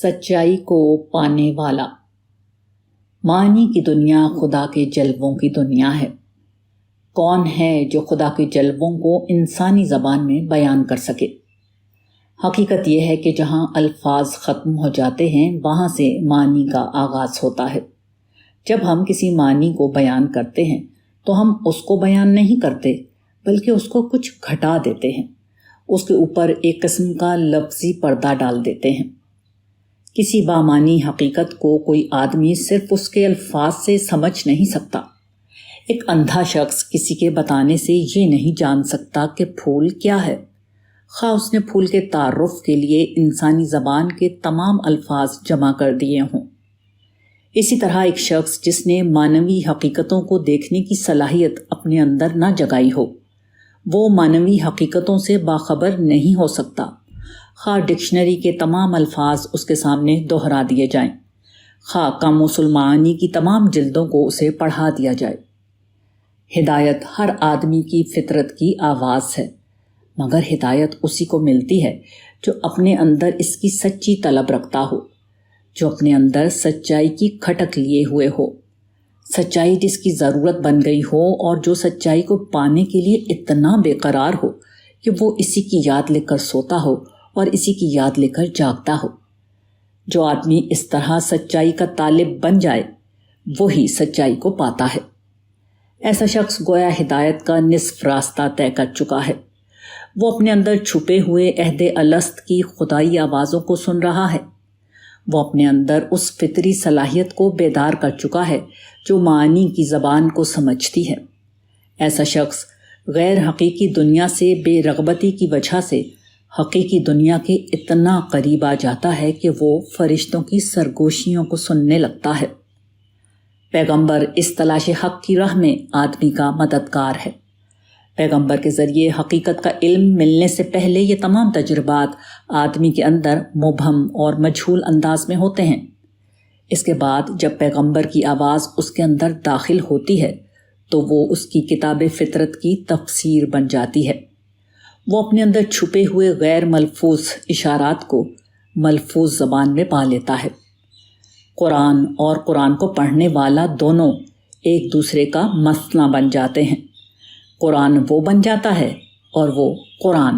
سچائی کو پانے والا۔ معنی کی دنیا خدا کے جلووں کی دنیا ہے۔ کون ہے جو خدا کے جلووں کو انسانی زبان میں بیان کر سکے؟ حقیقت یہ ہے کہ جہاں الفاظ ختم ہو جاتے ہیں وہاں سے معنی کا آغاز ہوتا ہے۔ جب ہم کسی معنی کو بیان کرتے ہیں تو ہم اس کو بیان نہیں کرتے بلکہ اس کو کچھ گھٹا دیتے ہیں، اس کے اوپر ایک قسم کا لفظی پردہ ڈال دیتے ہیں۔ کسی بامعنی حقیقت کو کوئی آدمی صرف اس کے الفاظ سے سمجھ نہیں سکتا۔ ایک اندھا شخص کسی کے بتانے سے یہ نہیں جان سکتا کہ پھول کیا ہے، خواہ اس نے پھول کے تعارف کے لیے انسانی زبان کے تمام الفاظ جمع کر دیے ہوں۔ اسی طرح ایک شخص جس نے معنوی حقیقتوں کو دیکھنے کی صلاحیت اپنے اندر نہ جگائی ہو، وہ معنوی حقیقتوں سے باخبر نہیں ہو سکتا، خواہ ڈکشنری کے تمام الفاظ اس کے سامنے دہرا دیے جائیں، خواہ قاموس المعانی کی تمام جلدوں کو اسے پڑھا دیا جائے۔ ہدایت ہر آدمی کی فطرت کی آواز ہے، مگر ہدایت اسی کو ملتی ہے جو اپنے اندر اس کی سچی طلب رکھتا ہو، جو اپنے اندر سچائی کی کھٹک لیے ہوئے ہو، سچائی جس کی ضرورت بن گئی ہو اور جو سچائی کو پانے کے لیے اتنا بے قرار ہو کہ وہ اسی کی یاد لے کر سوتا ہو اور اسی کی یاد لے کر جاگتا ہو۔ جو آدمی اس طرح سچائی کا طالب بن جائے وہی سچائی کو پاتا ہے۔ ایسا شخص گویا ہدایت کا نصف راستہ طے کر چکا ہے۔ وہ اپنے اندر چھپے ہوئے عہد الست کی خدائی آوازوں کو سن رہا ہے۔ وہ اپنے اندر اس فطری صلاحیت کو بیدار کر چکا ہے جو معانی کی زبان کو سمجھتی ہے۔ ایسا شخص غیر حقیقی دنیا سے بے رغبتی کی وجہ سے حقیقی دنیا کے اتنا قریب آ جاتا ہے کہ وہ فرشتوں کی سرگوشیوں کو سننے لگتا ہے۔ پیغمبر اس تلاش حق کی راہ میں آدمی کا مددگار ہے۔ پیغمبر کے ذریعے حقیقت کا علم ملنے سے پہلے یہ تمام تجربات آدمی کے اندر مبہم اور مجہول انداز میں ہوتے ہیں۔ اس کے بعد جب پیغمبر کی آواز اس کے اندر داخل ہوتی ہے تو وہ اس کی کتاب فطرت کی تفسیر بن جاتی ہے۔ وہ اپنے اندر چھپے ہوئے غیر ملفوظ اشارات کو ملفوظ زبان میں پا لیتا ہے۔ قرآن اور قرآن کو پڑھنے والا دونوں ایک دوسرے کا مثنیٰ بن جاتے ہیں۔ قرآن وہ بن جاتا ہے اور وہ قرآن۔